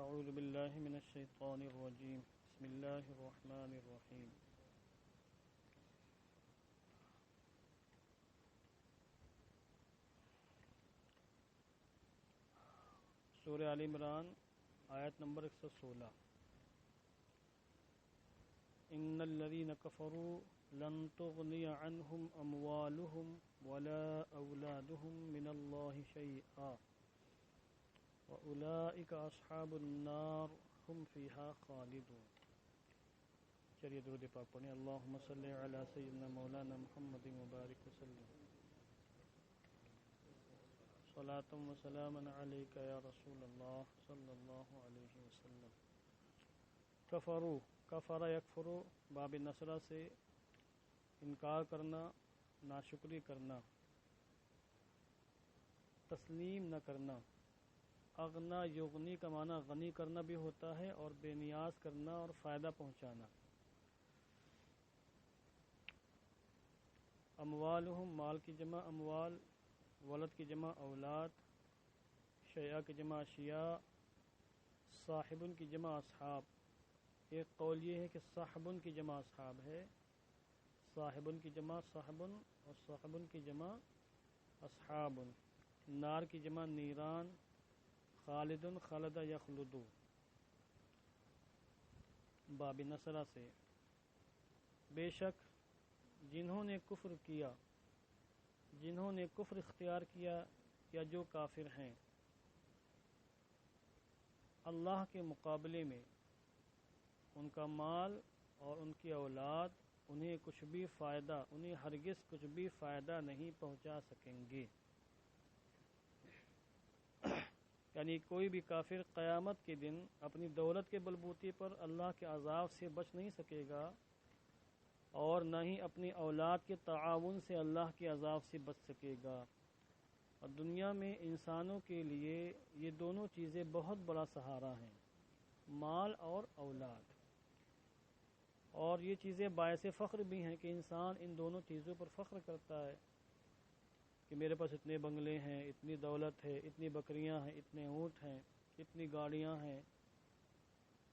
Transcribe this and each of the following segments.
أعوذ بالله من الشيطان الرجيم بسم الله الرحمن الرحيم سورہ آل عمران آیت نمبر 116 ان الذين كفروا لن تغني عنهم اموالهم ولا اولادهم من الله شيئا واولئك اصحاب النار هم فيها خالدون. چلیے درود پاک پڑھیں. اللهم صل علی سیدنا مولانا محمد مبارک وسلم. صلاۃ و سلاما علیک یا رسول اللہ صلی اللہ علیہ وسلم. کفروا، کفر یکفر، باب نصرہ سے انکار کرنا، ناشکری کرنا، تسلیم نہ کرنا. اغنا یغنی کا معنی غنی کرنا بھی ہوتا ہے اور بے نیاز کرنا اور فائدہ پہنچانا. اموالہم، مال کی جمع اموال، ولد کی جمع اولاد، شیعہ کی جمع اشیاء، صاحبن کی جمع اصحاب. ایک قول یہ ہے کہ صاحبن کی جمع اصحاب ہے، صاحبن کی جمع صاحبن اور صاحبن کی جمع اصحابن. نار کی جمع نیران، خالدن خلد یخلدو. باب نصرہ سے بے شک جنہوں نے کفر کیا، جنہوں نے کفر اختیار کیا یا جو کافر ہیں، اللہ کے مقابلے میں ان کا مال اور ان کی اولاد انہیں کچھ بھی فائدہ، انہیں ہرگز کچھ بھی فائدہ نہیں پہنچا سکیں گے. یعنی کوئی بھی کافر قیامت کے دن اپنی دولت کے بلبوتے پر اللہ کے عذاب سے بچ نہیں سکے گا اور نہ ہی اپنی اولاد کے تعاون سے اللہ کے عذاب سے بچ سکے گا. اور دنیا میں انسانوں کے لیے یہ دونوں چیزیں بہت بڑا سہارا ہیں، مال اور اولاد. اور یہ چیزیں باعث فخر بھی ہیں کہ انسان ان دونوں چیزوں پر فخر کرتا ہے کہ میرے پاس اتنے بنگلے ہیں، اتنی دولت ہے، اتنی بکریاں ہیں، اتنے اونٹ ہیں، اتنی گاڑیاں ہیں،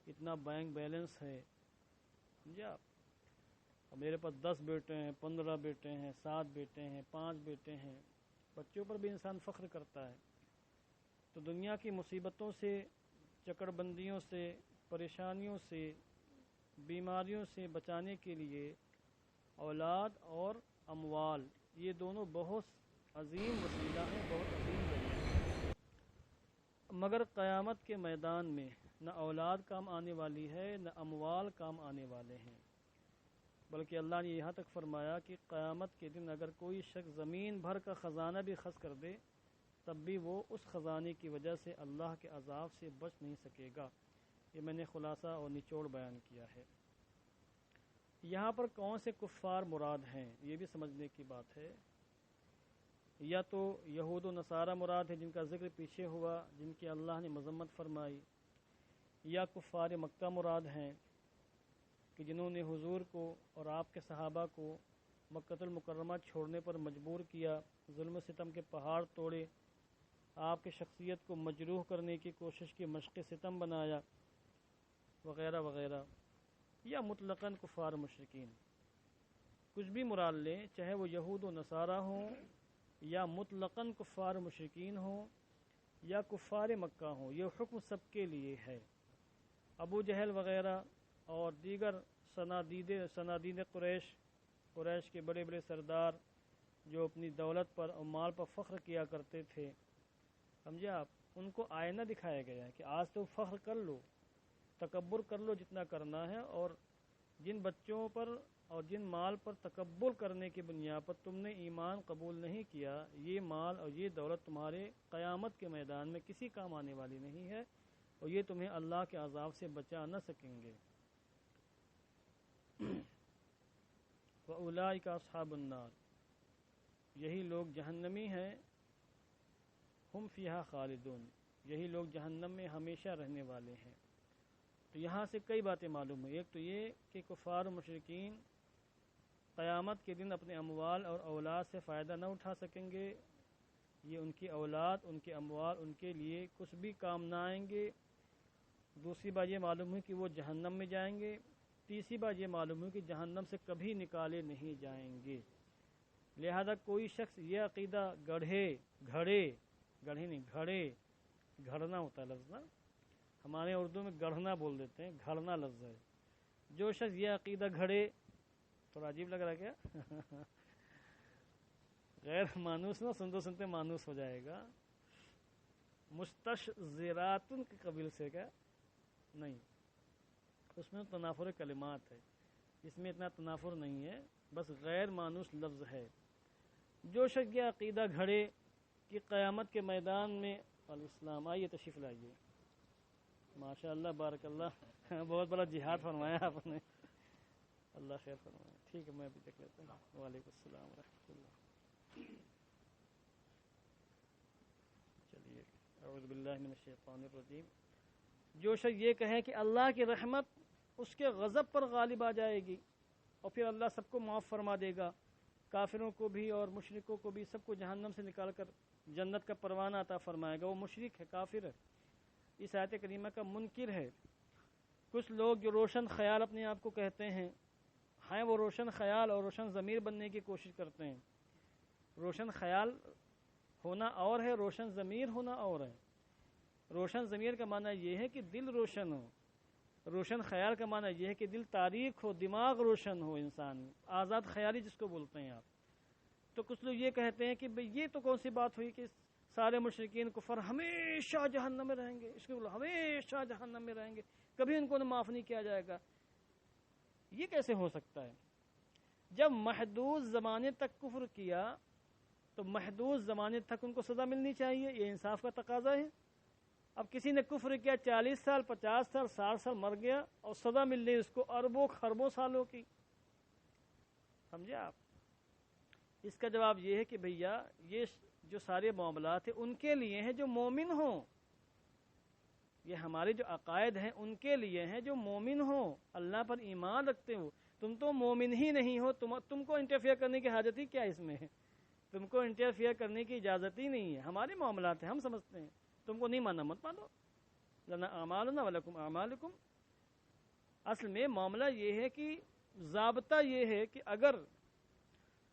اتنا بینک بیلنس ہے. سمجھے آپ؟ میرے پاس 10 بیٹے ہیں، 15 بیٹے ہیں، 7 بیٹے ہیں، 5 بیٹے ہیں. بچوں پر بھی انسان فخر کرتا ہے. تو دنیا کی مصیبتوں سے، چکر بندیوں سے، پریشانیوں سے، بیماریوں سے بچانے کے لیے اولاد اور اموال یہ دونوں بہت عظیم وسیلہ ہیں، بہت عظیم ذریعہ ہیں. مگر قیامت کے میدان میں نہ اولاد کام آنے والی ہے، نہ اموال کام آنے والے ہیں. بلکہ اللہ نے یہاں تک فرمایا کہ قیامت کے دن اگر کوئی شخص زمین بھر کا خزانہ بھی خرچ کر دے تب بھی وہ اس خزانے کی وجہ سے اللہ کے عذاب سے بچ نہیں سکے گا. یہ میں نے خلاصہ اور نچوڑ بیان کیا ہے. یہاں پر کون سے کفار مراد ہیں یہ بھی سمجھنے کی بات ہے. یا تو یہود و نصارہ مراد ہے جن کا ذکر پیچھے ہوا، جن کی اللہ نے مذمت فرمائی، یا کفار مکہ مراد ہیں کہ جنہوں نے حضور کو اور آپ کے صحابہ کو مکۃ المکرمہ چھوڑنے پر مجبور کیا، ظلم و ستم کے پہاڑ توڑے، آپ کی شخصیت کو مجروح کرنے کی کوشش کی، مشق ستم بنایا وغیرہ وغیرہ. یا مطلقاً کفار مشرکین، کچھ بھی مراد لیں، چاہے وہ یہود و نصارہ ہوں یا مطلقاً کفار مشرکین ہوں یا کفار مکہ ہوں، یہ حکم سب کے لیے ہے. ابو جہل وغیرہ اور دیگر صنادید قریش کے بڑے بڑے سردار جو اپنی دولت پر اور مال پر فخر کیا کرتے تھے، سمجھے آپ، ان کو آئینہ دکھایا گیا ہے کہ آج تو فخر کر لو، تکبر کر لو جتنا کرنا ہے، اور جن بچوں پر اور جن مال پر تکبر کرنے کی بنیاد پر تم نے ایمان قبول نہیں کیا، یہ مال اور یہ دولت تمہارے قیامت کے میدان میں کسی کام آنے والی نہیں ہے اور یہ تمہیں اللہ کے عذاب سے بچا نہ سکیں گے. وَأُولَئِكَ أَصْحَابُ النَّارِ، یہی لوگ جہنمی ہیں، ہم فیہا خالدون، یہی لوگ جہنم میں ہمیشہ رہنے والے ہیں. تو یہاں سے کئی باتیں معلوم ہیں. ایک تو یہ کہ کفار و مشرکین قیامت کے دن اپنے اموال اور اولاد سے فائدہ نہ اٹھا سکیں گے. یہ ان کی اولاد، ان کے اموال ان کے لیے کچھ بھی کام نہ آئیں گے دوسری بات یہ معلوم ہوئی کہ وہ جہنم میں جائیں گے، تیسری بات یہ معلوم ہوئی کہ جہنم سے کبھی نکالے نہیں جائیں گے۔ لہذا کوئی شخص یہ عقیدہ گھڑنا ہوتا ہے لفظ نا، ہمارے اردو میں گڑھنا بول دیتے ہیں، گھڑنا لفظ ہے۔ جو شخص یہ عقیدہ گھڑے، تھوڑا عجیب لگ رہا ہے کیا؟ غیر مانوس نہ، سنتے سنتے مانوس ہو جائے گا۔ مستشزراتن کے قبیل سے کیا نہیں، اس میں تنافر کلمات ہے، اس میں اتنا تنافر نہیں ہے، بس غیر مانوس لفظ ہے۔ جو شخص یہ عقیدہ گھڑے کہ قیامت کے میدان میں الاسلام، آئیے تشریف لائیے، ماشاء اللہ بارک اللہ، بہت بڑا جہاد فرمایا آپ نے، اللہ خیر فرمایا۔ ٹھیک ہے، میں ابھی دیکھ لیتا ہوں۔ وعلیکم السلام ورحمۃ اللہ۔ چلیے، اعوذ باللہ من الشیطان الرجیم۔ جو شخص یہ کہے کہ اللہ کی رحمت اس کے غضب پر غالب آ جائے گی اور پھر اللہ سب کو معاف فرما دے گا، کافروں کو بھی اور مشرکوں کو بھی، سب کو جہنم سے نکال کر جنت کا پروانہ عطا فرمائے گا، وہ مشرک ہے، کافر ہے، اس آیت کریمہ کا منکر ہے۔ کچھ لوگ جو روشن خیال اپنے آپ کو کہتے ہیں وہ روشن خیال اور روشن ضمیر بننے کی کوشش کرتے ہیں۔ روشن خیال ہونا اور ہے، روشن ضمیر ہونا اور ہے۔ روشن ضمیر کا معنی یہ ہے کہ دل روشن ہو، روشن خیال کا معنی یہ ہے کہ دل تاریک ہو، دماغ روشن ہو، انسان آزاد خیالی جس کو بولتے ہیں آپ۔ تو کچھ لوگ یہ کہتے ہیں کہ بھئی یہ تو کون سی بات ہوئی کہ سارے مشرکین کفر ہمیشہ جہنم میں رہیں گے، اس کے بولو ہمیشہ جہنم میں رہیں گے، کبھی ان کو معاف نہیں کیا جائے گا۔ یہ کیسے ہو سکتا ہے؟ جب محدود زمانے تک کفر کیا تو محدود زمانے تک ان کو سزا ملنی چاہیے، یہ انصاف کا تقاضا ہے۔ اب کسی نے کفر کیا 40 سال 50 سال 60 سال مر گیا اور سزا مل رہی اس کو اربوں خربوں سالوں کی، سمجھے آپ؟ اس کا جواب یہ ہے کہ بھیا یہ جو سارے معاملات ہیں ان کے لیے ہیں جو مومن ہوں، یہ ہمارے جو عقائد ہیں ان کے لیے ہیں جو مومن ہوں، اللہ پر ایمان رکھتے ہو۔ تم تو مومن ہی نہیں ہو، تم کو انٹرفیئر کرنے کی حاجت ہی کیا اس میں ہے؟ تم کو انٹرفیئر کرنے کی اجازت ہی نہیں ہے، ہمارے معاملات ہیں، ہم سمجھتے ہیں، تم کو نہیں ماننا مت مانو، لنا اعمالنا ولکم اعمالکم۔ اصل میں معاملہ یہ ہے کہ ضابطہ یہ ہے کہ اگر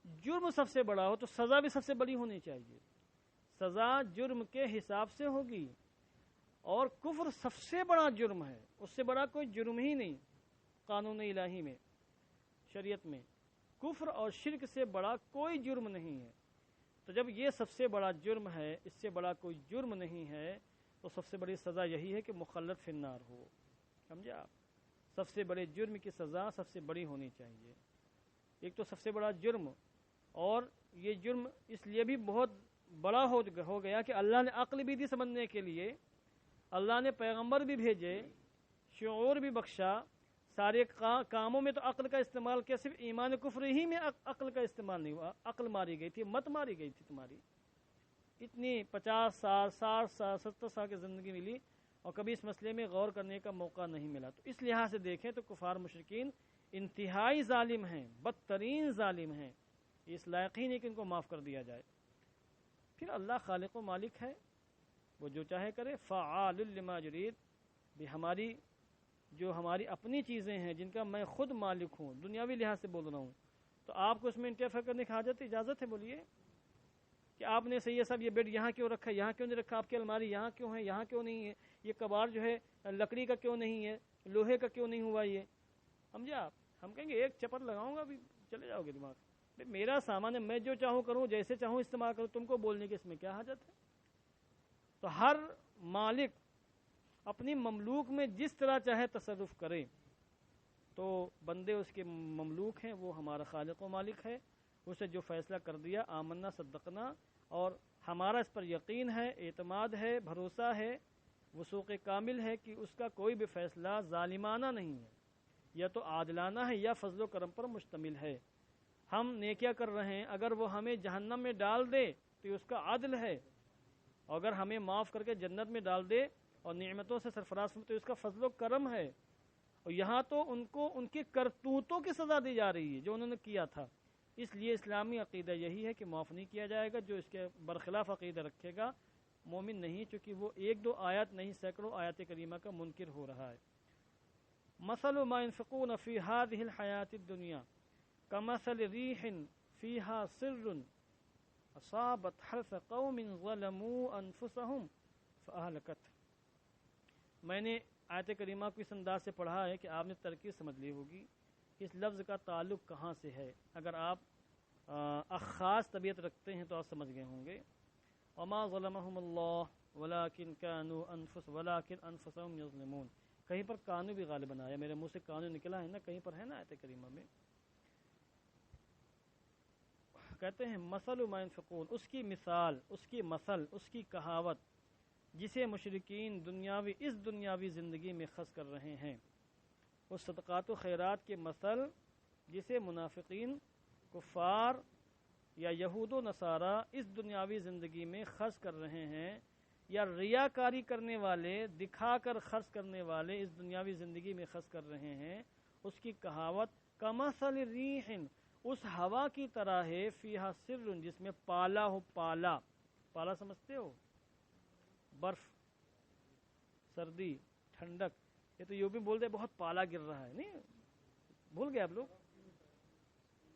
جرم سب سے بڑا ہو تو سزا بھی سب سے بڑی ہونی چاہیے، سزا جرم کے حساب سے ہوگی، اور کفر سب سے بڑا جرم ہے، اس سے بڑا کوئی جرم ہی نہیں قانون الہی میں، شریعت میں کفر اور شرک سے بڑا کوئی جرم نہیں ہے۔ تو جب یہ سب سے بڑا جرم ہے، اس سے بڑا کوئی جرم نہیں ہے، تو سب سے بڑی سزا یہی ہے کہ مخلد فی النار ہو، سمجھے آپ؟ سب سے بڑے جرم کی سزا سب سے بڑی ہونی چاہیے۔ ایک تو سب سے بڑا جرم، اور یہ جرم اس لیے بھی بہت بڑا ہو گیا کہ اللہ نے عقل بھی دی سمجھنے کے لیے، اللہ نے پیغمبر بھی بھیجے، شعور بھی بخشا، سارے کاموں میں تو عقل کا استعمال کیا، صرف ایمان کفر ہی میں عقل کا استعمال نہیں ہوا، عقل ماری گئی تھی، مت ماری گئی تھی تمہاری، اتنی 50 سال 60 سال 70 سال کی زندگی ملی اور کبھی اس مسئلے میں غور کرنے کا موقع نہیں ملا۔ تو اس لحاظ سے دیکھیں تو کفار مشرکین انتہائی ظالم ہیں، بدترین ظالم ہیں، اس لائق ہی نہیں کہ ان کو معاف کر دیا جائے۔ پھر اللہ خالق و مالک ہے، وہ جو چاہے کرے، فعال لما یرید، بھی ہماری اپنی چیزیں ہیں جن کا میں خود مالک ہوں، دنیاوی لحاظ سے بول رہا ہوں، تو آپ کو اس میں انٹرفیئر کرنے کی حاجت اجازت ہے؟ بولیے کہ آپ نے صحیح صاحب یہ بیڈ یہاں کیوں رکھا ہے، یہاں کیوں نہیں رکھا، آپ کی الماری یہاں کیوں ہے، یہاں کیوں نہیں ہے، یہ کباڑ جو ہے لکڑی کا کیوں نہیں ہے، لوہے کا کیوں نہیں ہوا، یہ سمجھے آپ؟ ہم کہیں گے ایک چپٹ لگاؤں گا بھی چلے جاؤ گے دماغ، میرا سامان ہے، میں جو چاہوں کروں، جیسے چاہوں استعمال کروں، تم کو بولنے کی اس میں کیا حاجت ہے؟ تو ہر مالک اپنی مملوک میں جس طرح چاہے تصرف کرے، تو بندے اس کے مملوک ہیں، وہ ہمارا خالق و مالک ہے، اسے جو فیصلہ کر دیا آمنا صدقنا، اور ہمارا اس پر یقین ہے، اعتماد ہے، بھروسہ ہے، وثوق کامل ہے کہ اس کا کوئی بھی فیصلہ ظالمانہ نہیں ہے، یا تو عادلانہ ہے یا فضل و کرم پر مشتمل ہے۔ ہم نیکیاں کر رہے ہیں، اگر وہ ہمیں جہنم میں ڈال دے تو اس کا عدل ہے، اور اگر ہمیں معاف کر کے جنت میں ڈال دے اور نعمتوں سے سرفراز تو اس کا فضل و کرم ہے۔ اور یہاں تو ان کو ان کی کرتوتوں کی سزا دی جا رہی ہے جو انہوں نے کیا تھا۔ اس لیے اسلامی عقیدہ یہی ہے کہ معاف نہیں کیا جائے گا، جو اس کے برخلاف عقیدہ رکھے گا مومن نہیں، چونکہ وہ ایک دو آیت نہیں سینکڑوں آیات کریمہ کا منکر ہو رہا ہے۔ مثل ما ينفقون في هذه الحياة الدنيا كمثل ريح فيها سر أصابت حرث قوم ظلموا أنفسهم فأهلكت۔ میں نے آیت کریمہ کو اس انداز سے پڑھا ہے کہ آپ نے ترکیب سمجھ لی ہوگی کہ اس لفظ کا تعلق کہاں سے ہے۔ اگر آپ خاص طبیعت رکھتے ہیں تو آپ سمجھ گئے ہوں گے۔ وما ظلمهم الله ولكن كانوا انفسهم يظلمون، کہیں پر کانو بھی غالباً آیا، میرے منہ سے کانو نکلا ہے نا، کہیں پر ہے نا آیت کریمہ میں۔ کہتے ہیں مثل ما ينفقون، اس کی مثال، اس کی مثل، اس کی کہاوت جسے مشرکین اس دنیاوی زندگی میں خرچ کر رہے ہیں، اس صدقات و خیرات کے مثل جسے منافقین، کفار یا یہود و نصارہ اس دنیاوی زندگی میں خرچ کر رہے ہیں، یا ریاکاری کرنے والے، دکھا کر خرچ کرنے والے اس دنیاوی زندگی میں خرچ کر رہے ہیں، اس کی کہاوت کمثل ریح، اس ہوا کی طرح ہے، فیہا سر، جس میں پالا ہو، پالا، پالا سمجھتے ہو؟ برف، سردی، ٹھنڈک، یہ تو یوں بھی بولتے بہت پالا گر رہا ہے، نہیں بھول گئے آپ لوگ؟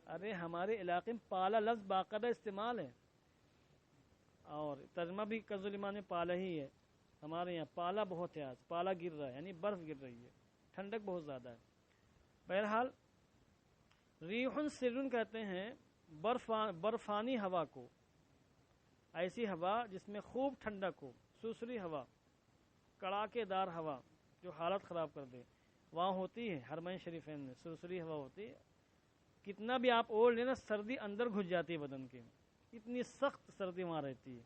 ارے ہمارے علاقے میں پالا لفظ باقاعدہ استعمال ہے، اور ترجمہ بھی کنزُ میں پالا ہی ہے۔ ہمارے یہاں پالا بہت ہے، آج پالا گر رہا ہے، یعنی برف گر رہی ہے، ٹھنڈک بہت زیادہ ہے۔ بہرحال ریح سر کہتے ہیں برفانی ہوا کو، ایسی ہوا جس میں خوب ٹھنڈک ہو، سوسری ہوا، کڑاکے دار ہوا جو حالت خراب کر دے، وہاں ہوتی ہے حرمین شریفین میں سوسری ہوا ہوتی ہے۔ کتنا بھی آپ اوڑھ لیں نا، سردی اندر گھس جاتی ہے بدن کے، اتنی سخت سردی وہاں رہتی ہے۔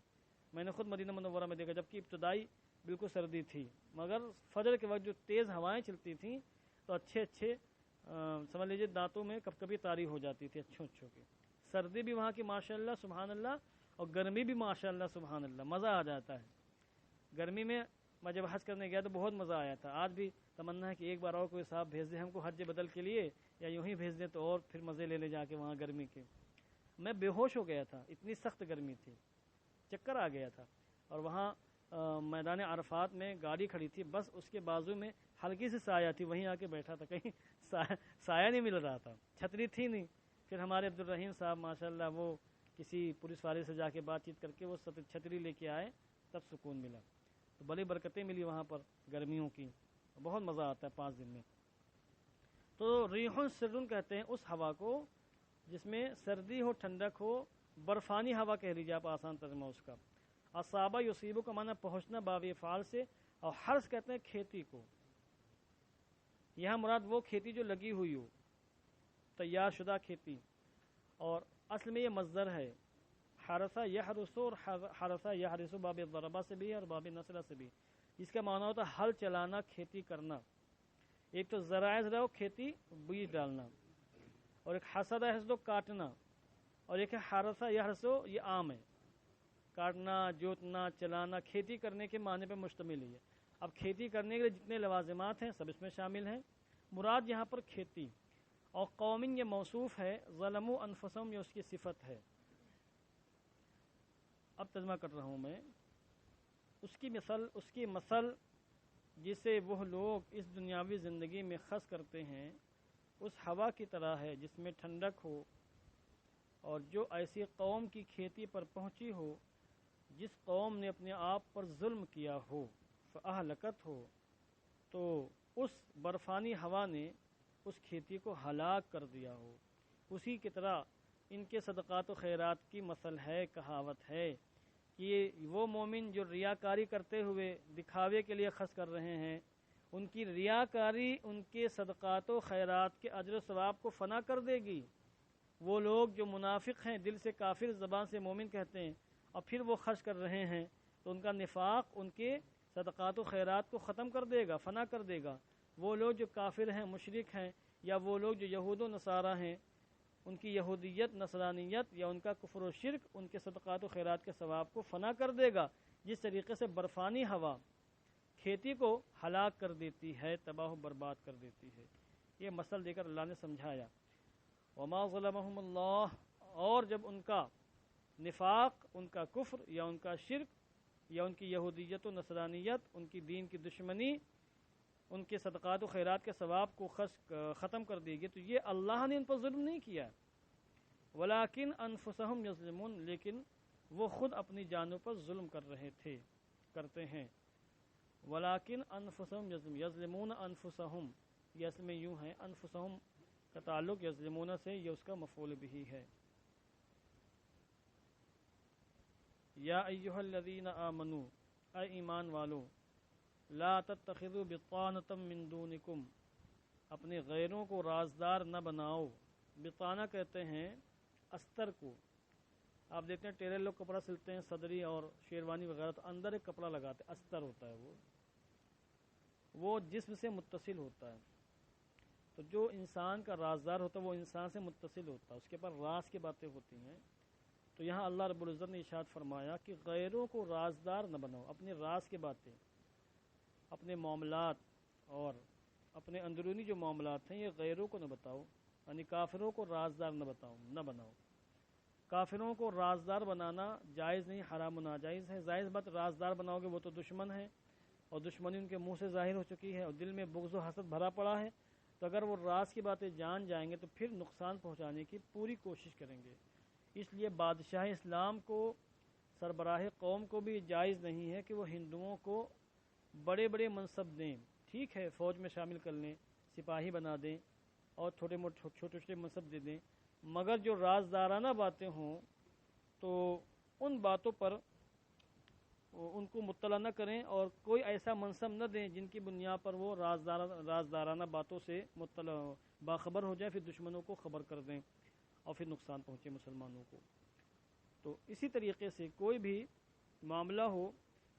میں نے خود مدینہ منورہ میں دیکھا، جبکہ ابتدائی بالکل سردی تھی، مگر فجر کے وقت جو تیز ہوائیں چلتی تھیں تو اچھے سمجھ لیجیے دانتوں میں کب کبھی طاری ہو جاتی تھی اچھوں کی۔ سردی بھی وہاں کی ماشاءاللہ سبحان اللہ، اور گرمی بھی ماشاءاللہ سبحان اللہ، مزہ آ جاتا ہے۔ گرمی میں میں جب حج کرنے گیا تو بہت مزہ آیا تھا، آج بھی تمنا ہے کہ ایک بار اور کوئی صاحب بھیج دے ہم کو حج بدل کے لیے، یا یوں ہی بھیج دیں تو اور پھر مزے لے جا کے وہاں گرمی کے۔ میں بے ہوش ہو گیا تھا، اتنی سخت گرمی تھی، چکر آ گیا تھا۔ اور وہاں میدان عرفات میں گاڑی کھڑی تھی، بس اس کے بازو میں ہلکی سی سایہ تھی، وہیں آ کے بیٹھا تھا، کہیں سایہ نہیں مل رہا تھا، چھتری تھی نہیں۔ پھر ہمارے عبدالرحیم صاحب ماشاءاللہ وہ کسی پولیس والے سے جا کے بات چیت کر کے وہ چھتری لے کے آئے، تب سکون ملا۔ تو بڑی برکتیں ملی وہاں پر گرمیوں کی، بہت مزہ آتا ہے 5 دن میں۔ تو ریح سر کہتے ہیں اس ہوا کو جس میں سردی ہو، ٹھنڈک ہو، برفانی ہوا کہہ لیجیے آپ، آسان ترجمہ اس کا۔ اصابہ یصیبو کا معنی پہنچنا باب افعال سے، اور حرث کہتے ہیں کھیتی کو، یہاں مراد وہ کھیتی جو لگی ہوئی ہو، تیار شدہ کھیتی، اور اصل میں یہ مصدر ہے، حرث یحرث، اور حرث یحرث باب ضربہ سے بھی ہے اور باب نصرہ سے بھی، جس کا معنی ہوتا ہے ہل چلانا، کھیتی کرنا۔ ایک تو زرع کھیتی، بیج ڈالنا، اور ایک حسد یحسد کاٹنا، اور ایک ہے حرث یحرث، یہ عام ہے، کاٹنا، جوتنا، چلانا، کھیتی کرنے کے معنی پہ مشتمل ہے۔ اب کھیتی کرنے کے لیے جتنے لوازمات ہیں سب اس میں شامل ہیں، مراد یہاں پر کھیتی، اور قومن یہ موصوف ہے، ظلموا انفسهم یہ اس کی صفت ہے۔ اب ترجمہ کر رہا ہوں میں، اس کی مثل جسے وہ لوگ اس دنیاوی زندگی میں خرچ کرتے ہیں، اس ہوا کی طرح ہے جس میں ٹھنڈک ہو، اور جو ایسی قوم کی کھیتی پر پہنچی ہو جس قوم نے اپنے آپ پر ظلم کیا ہو، فأہلکت ہو، تو اس برفانی ہوا نے اس کھیتی کو ہلاک کر دیا ہو۔ اسی کی طرح ان کے صدقات و خیرات کی مثل ہے، کہاوت ہے کہ وہ مومن جو ریاکاری کرتے ہوئے دکھاوے کے لیے خرچ کر رہے ہیں، ان کی ریاکاری ان کے صدقات و خیرات کے اجر و ثواب کو فنا کر دے گی۔ وہ لوگ جو منافق ہیں، دل سے کافر، زبان سے مومن کہتے ہیں، اور پھر وہ خرچ کر رہے ہیں، تو ان کا نفاق ان کے صدقات و خیرات کو ختم کر دے گا، فنا کر دے گا۔ وہ لوگ جو کافر ہیں، مشرک ہیں، یا وہ لوگ جو یہود و نصارہ ہیں، ان کی یہودیت، نصرانیت یا ان کا کفر و شرک ان کے صدقات و خیرات کے ثواب کو فنا کر دے گا، جس طریقے سے برفانی ہوا کھیتی کو ہلاک کر دیتی ہے، تباہ و برباد کر دیتی ہے۔ یہ مثل دے کر اللہ نے سمجھایا۔ وما ظلمهم اللہ، اور جب ان کا نفاق، ان کا کفر یا ان کا شرک یا ان کی یہودیت و نصرانیت، ان کی دین کی دشمنی، ان کے صدقات و خیرات کے ثواب کو ختم کر دی گئی، تو یہ اللہ نے ان پر ظلم نہیں کیا، ولیکن انفسہم یظلمون، لیکن وہ خود اپنی جانوں پر ظلم کرتے ہیں۔ ولیکن انفسہم یظلمون انفسہم، یہ اصل میں یوں ہے، انفسہم کا تعلق یظلمون سے، یہ اس کا مفعول بھی ہے۔ یا ایہا الذین آمنوا، اے ایمان والو، لا تتخذوا بطانة من دونکم، اپنے غیروں کو رازدار نہ بناؤ۔ بطانہ کہتے ہیں استر کو، آپ دیکھتے ہیں ٹیلر لوگ کپڑا سلتے ہیں صدری اور شیروانی وغیرہ، تو اندر ایک کپڑا لگاتے ہیں، استر ہوتا ہے، وہ جسم سے متصل ہوتا ہے۔ تو جو انسان کا رازدار ہوتا ہے وہ انسان سے متصل ہوتا ہے، اس کے پر راز کی باتیں ہوتی ہیں۔ تو یہاں اللہ رب العزت نے ارشاد فرمایا کہ غیروں کو رازدار نہ بناؤ، اپنے راز کی باتیں، اپنے معاملات اور اپنے اندرونی جو معاملات ہیں یہ غیروں کو نہ بتاؤ، یعنی کافروں کو رازدار نہ بناؤ۔ کافروں کو رازدار بنانا جائز نہیں، حرام و ناجائز ہے۔ ظاہر بات رازدار بناؤ گے وہ تو دشمن ہے، اور دشمنی ان کے منہ سے ظاہر ہو چکی ہے، اور دل میں بغض و حسد بھرا پڑا ہے، تو اگر وہ راز کی باتیں جان جائیں گے تو پھر نقصان پہنچانے کی پوری کوشش کریں گے۔ اس لیے بادشاہ اسلام کو، سربراہ قوم کو بھی جائز نہیں ہے کہ وہ ہندوؤں کو بڑے بڑے منصب دیں، ٹھیک ہے فوج میں شامل کر لیں، سپاہی بنا دیں اور چھوٹے چھوٹے منصب دے دیں، مگر جو رازدارانہ باتیں ہوں تو ان باتوں پر ان کو مطلع نہ کریں، اور کوئی ایسا منصب نہ دیں جن کی بنیاد پر وہ رازدارانہ باتوں سے مطلع باخبر ہو جائے، پھر دشمنوں کو خبر کر دیں اور پھر نقصان پہنچے مسلمانوں کو۔ تو اسی طریقے سے کوئی بھی معاملہ ہو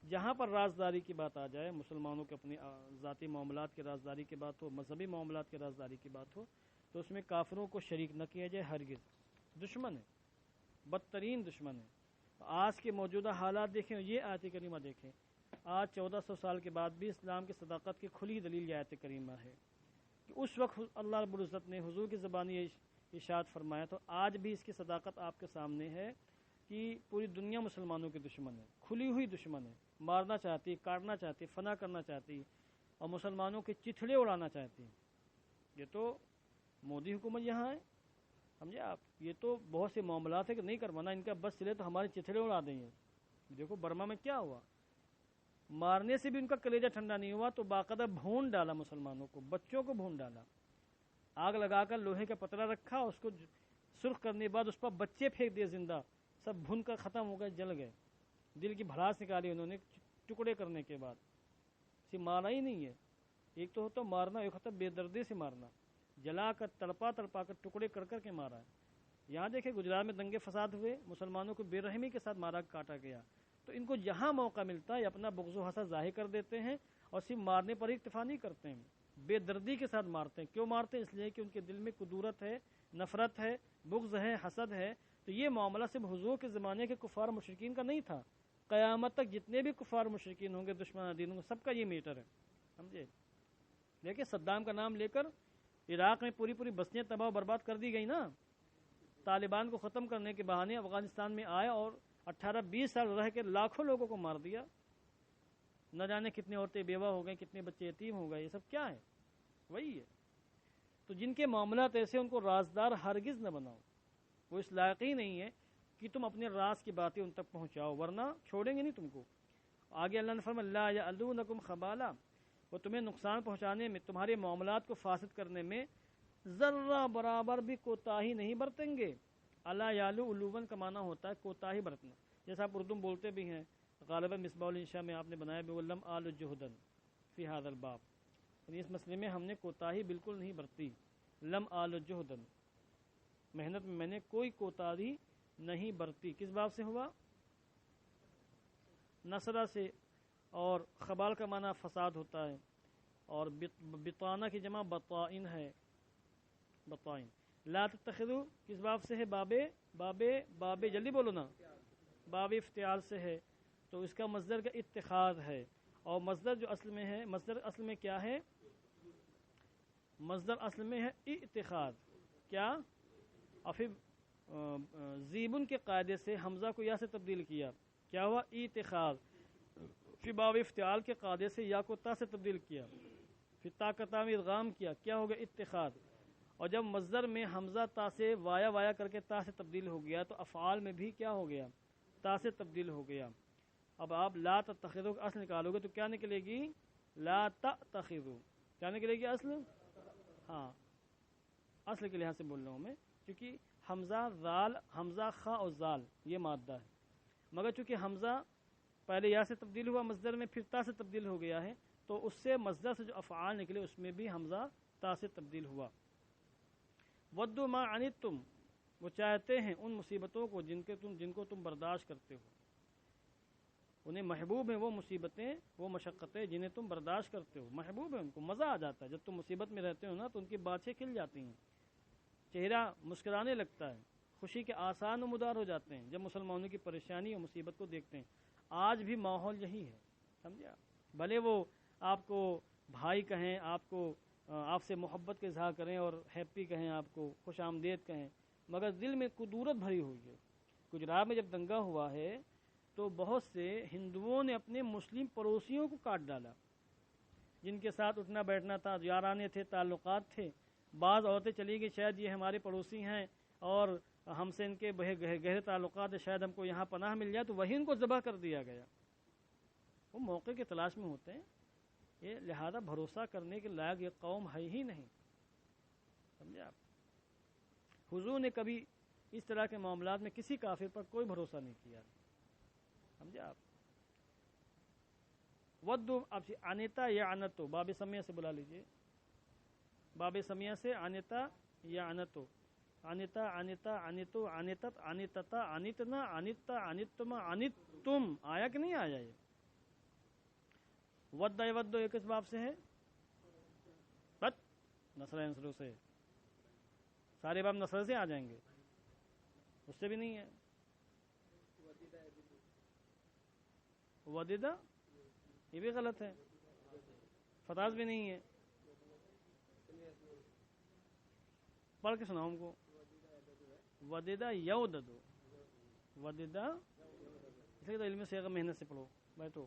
جہاں پر رازداری کی بات آ جائے، مسلمانوں کے اپنے ذاتی معاملات کی رازداری کی بات ہو، مذہبی معاملات کی رازداری کی بات ہو، تو اس میں کافروں کو شریک نہ کیا جائے، ہرگز، دشمن ہے، بدترین دشمن ہے۔ آج کے موجودہ حالات دیکھیں، یہ آیت کریمہ دیکھیں، آج 1400 سال کے بعد بھی اسلام کی صداقت کی کھلی دلیل یہ آیت کریمہ ہے کہ اس وقت اللہ رب العزت نے حضور کی زبانی ارشاد فرمایا، تو آج بھی اس کی صداقت آپ کے سامنے ہے کہ پوری دنیا مسلمانوں کی دشمن ہے، کھلی ہوئی دشمن ہے، مارنا چاہتی، کاٹنا چاہتی، فنا کرنا چاہتی، اور مسلمانوں کے چتھڑے اڑانا چاہتی۔ یہ تو مودی حکومت یہاں ہے، سمجھے آپ، یہ تو بہت سے معاملات ہیں کہ نہیں کروانا، ان کا بس چلے تو ہمارے چتھڑے اڑا دیں گے۔ دیکھو برما میں کیا ہوا، مارنے سے بھی ان کا کلیجہ ٹھنڈا نہیں ہوا، تو باقاعدہ بھون ڈالا مسلمانوں کو، بچوں کو بھون ڈالا، آگ لگا کر لوہے کا پتلا رکھا، اس کو سرخ کرنے کے بعد اس پر بچے پھینک دیے زندہ، سب بھون کر ختم ہو گئے، جل گئے، دل کی بھڑاس نکالی انہوں نے ٹکڑے کرنے کے بعد۔ صرف مارنا ہی نہیں ہے، ایک تو ہوتا مارنا، ایک ہوتا بے دردی سے مارنا، جلا کر تڑپا کر ٹکڑے کر کر کے مارا ہے۔ یہاں دیکھیں گجرات میں دنگے فساد ہوئے، مسلمانوں کو بے رحمی کے ساتھ مارا کاٹا گیا، تو ان کو جہاں موقع ملتا ہے اپنا بغض و حسد ظاہر کر دیتے ہیں، اور صرف مارنے پر ہی اکتفا نہیں کرتے ہیں، بے دردی کے ساتھ مارتے ہیں۔ کیوں مارتے ہیں؟ اس لیے کہ ان کے دل میں کدورت ہے، نفرت ہے، بغض ہے، حسد ہے۔ تو یہ معاملہ صرف حضور کے زمانے کے کفار مشرکین کا نہیں تھا، قیامت تک جتنے بھی کفار مشرکین ہوں گے، دشمن دین ہوں گے، سب کا یہ میٹر ہے، سمجھے؟ دیکھیں صدام کا نام لے کر عراق میں پوری بستیاں تباہ و برباد کر دی گئی نا، طالبان کو ختم کرنے کے بہانے افغانستان میں آئے اور 18-20 سال رہ کے لاکھوں لوگوں کو مار دیا، نہ جانے کتنے عورتیں بیوہ ہو گئے، کتنے بچے یتیم ہو گئے، یہ سب کیا ہے؟ وہی ہے۔ تو جن کے معاملات ایسے ان کو رازدار ہرگز نہ بناؤ، وہ اس لائق ہی نہیں ہے کہ تم اپنے راز کی باتیں ان تک پہنچاؤ، ورنہ چھوڑیں گے نہیں تم کو۔ آگے اللہ نے فرمایا لا یعلونکم خبالا، وہ تمہیں نقصان پہنچانے میں، تمہارے معاملات کو فاسد کرنے میں ذرہ برابر بھی کوتاہی نہیں برتیں گے۔ الا یعلو علوون کا معنی ہوتا ہے کوتاہی برتنا، جیسا آپ اردو بولتے بھی ہیں، غالباً مصباح الانشاء میں آپ نے بنایا بھی لم آل جہدن فی ھذا الباب، یعنی اس مسئلے میں ہم نے کوتاہی بالکل نہیں برتی، لم آل جہدن، محنت میں نے کوئی کوتاہی نہیں برتی۔ کس باب سے ہوا؟ نصرہ سے، اور خبال کا معنی فساد ہوتا ہے، اور بطانہ کی جمع بطائن ہے، بطائن۔ لا تتخذوا کس باب سے ہے؟ باب جلدی بولو نا، باب افتعال سے ہے، تو اس کا مصدر کا اتخاذ ہے، اور مصدر جو اصل میں ہے، مصدر اصل میں کیا ہے؟ مصدر اصل میں ہے اتخاذ، کیا؟ اور پھر زیبن کے قاعدے سے حمزہ کو یا سے تبدیل کیا، کیا ہوا؟ اتخاذ۔ پھر باب افتعال کے قاعدے سے یا کو تا سے تبدیل کیا، پھر تا کا تا میں ادغام کیا، کیا ہو گیا اتخاذ. اور جب مصدر میں حمزہ تا سے وایا کر کے تا سے تبدیل ہو گیا تو افعال میں بھی کیا ہو گیا، تا سے تبدیل ہو گیا. اب آپ لا تتخذوا کا اصل نکالو گے تو کیا نکلے گی، لا تتخذوا. کیا نکلے گی اصل؟ ہاں اصل کے لحاظ سے بول رہا ہوں میں، کیونکہ حمزہ خا اور زال یہ مادہ ہے، مگر چونکہ حمزہ پہلے یا سے تبدیل ہوا مصدر میں، پھر تا سے تبدیل ہو گیا ہے، تو اس سے مصدر سے جو افعال نکلے اس میں بھی حمزہ تا سے تبدیل ہوا. ودوا ما عنتم، وہ چاہتے ہیں ان مصیبتوں کو جن کو تم برداشت کرتے ہو. انہیں محبوب ہیں وہ مصیبتیں، وہ مشقتیں جنہیں تم برداشت کرتے ہو، محبوب ہیں ان کو، مزہ آ جاتا ہے. جب تم مصیبت میں رہتے ہو نا تو ان کی باتیں کھل جاتی ہیں، چہرہ مسکرانے لگتا ہے، خوشی کے آثار نمودار ہو جاتے ہیں جب مسلمانوں کی پریشانی اور مصیبت کو دیکھتے ہیں. آج بھی ماحول یہی ہے، سمجھا. بھلے وہ آپ کو بھائی کہیں، آپ سے محبت کا اظہار کریں اور ہیپی کہیں، آپ کو خوش آمدید کہیں، مگر دل میں کدورت بھری ہوئی ہے. گجرات میں جب دنگا ہوا ہے تو بہت سے ہندوؤں نے اپنے مسلم پڑوسیوں کو کاٹ ڈالا جن کے ساتھ اٹھنا بیٹھنا تھا، یارانے تھے، تعلقات تھے. بعض عورتیں چلی گئی، شاید یہ ہمارے پڑوسی ہیں اور ہم سے ان کے گہرے تعلقات ہیں، شاید ہم کو یہاں پناہ مل جائے، تو وہی ان کو ذبح کر دیا گیا. وہ موقع کی تلاش میں ہوتے ہیں. یہ لہذا بھروسہ کرنے کے لائق یہ قوم ہے ہی نہیں، سمجھے آپ. حضور نے کبھی اس طرح کے معاملات میں کسی کافر پر کوئی بھروسہ نہیں کیا، سمجھے آپ. ودو اب انیتا یا انتو، باب سمیہ سے بلا لیجئے، باب سمیہ سے انیتا یا انتو، انیتا انیتا انیتو انیتت انیتتا انیتنا انیتا انیتما انیتم، آیا کہ نہیں آیا یہ. ودہ ودو یہ کس باب سے ہے، نصر نصروں سے، سارے باب نصر سے آ جائیں گے، اس سے بھی نہیں ہے. ودیدہ یہ بھی غلط ہے، فتاز بھی نہیں ہے. پڑھ کے سناؤ ہم کو. ودیدہ یوددو، ودیدہ اس لیے تو علم صیغہ محنت سے پڑھو بیٹھو.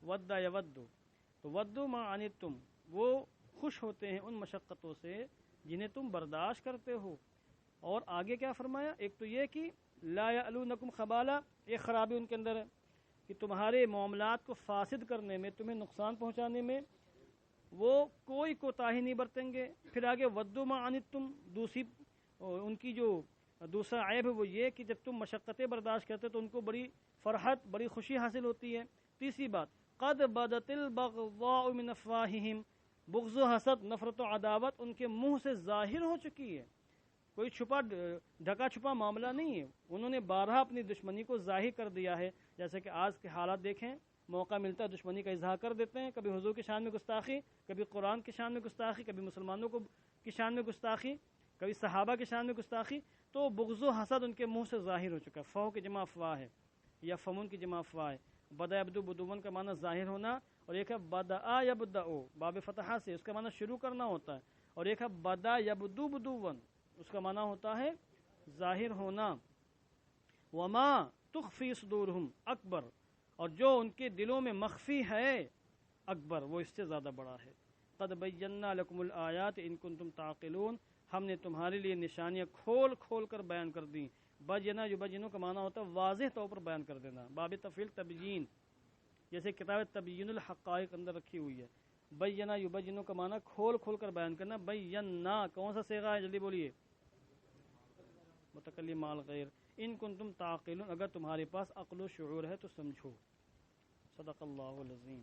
ودہ یودو، تو ودو ما عنتم، وہ خوش ہوتے ہیں ان مشقتوں سے جنہیں تم برداشت کرتے ہو. اور آگے کیا فرمایا، ایک تو یہ کہ لا یعلونکم خبالا، ایک خرابی ان کے اندر ہے کہ تمہارے معاملات کو فاسد کرنے میں، تمہیں نقصان پہنچانے میں وہ کوئی کوتاہی نہیں برتیں گے. پھر آگے ودو ما عنتم، دوسری ان کی جو دوسرا عیب ہے وہ یہ کہ جب تم مشقتیں برداشت کرتے تو ان کو بڑی فرحت، بڑی خوشی حاصل ہوتی ہے. تیسری بات، قد بدت البغضاء من افواہہم، بغض و حسد، نفرت و عداوت ان کے منہ سے ظاہر ہو چکی ہے. کوئی ڈھکا چھپا معاملہ نہیں ہے، انہوں نے بارہا اپنی دشمنی کو ظاہر کر دیا ہے. جیسے کہ آج کے حالات دیکھیں، موقع ملتا ہے دشمنی کا اظہار کر دیتے ہیں، کبھی حضور کی شان میں گستاخی، کبھی قرآن کی شان میں گستاخی، کبھی مسلمانوں کی شان میں گستاخی، کبھی صحابہ کی شان میں گستاخی. تو بغض و حسد ان کے منہ سے ظاہر ہو چکا ہے. فو کی جمع افواہ ہے یا فمون کی جمع افواہ ہے. بدا یبدو بدون کا معنی ظاہر ہونا، اور ایک ہے بدا یبدؤ باب فتحہ سے، اس کا معنی شروع کرنا ہوتا ہے. اور ایک ہے بدا یبدو بدون، اس کا معنی ہوتا ہے ظاہر ہونا. وما تخفی صدورہم اکبر، اور جو ان کے دلوں میں مخفی ہے اکبر، وہ اس سے زیادہ بڑا ہے. قد بینا لکم الآیات ان کنتم تعقلون، ہم نے تمہارے لیے نشانیاں کھول کھول کر بیان کر دیں. بجنا یبجنو کا معنی ہوتا ہے واضح طور پر بیان کر دینا. باب تفعیل تبیین، جیسے کتاب تبیین الحقائق اندر رکھی ہوئی ہے. بینا یبجنو کا معنی کھول کھول کر بیان کرنا. بینا کون سا صیغہ ہے، جلدی بولیے. متکلم مع الغیر. ان کنتم تعقلون، اگر تمہارے پاس عقل و شعور ہے تو سمجھو. صدق اللہ العظیم.